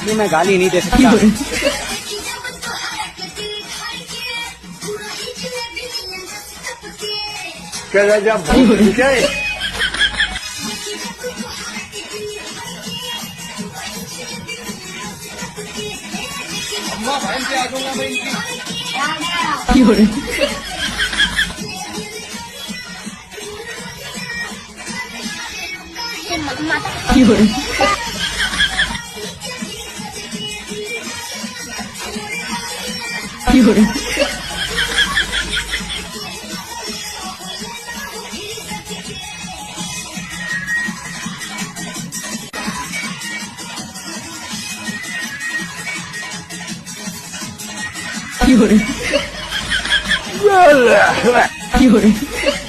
इसलिए मैं गाली नहीं दे सकता। क्या जब ठीक है有人。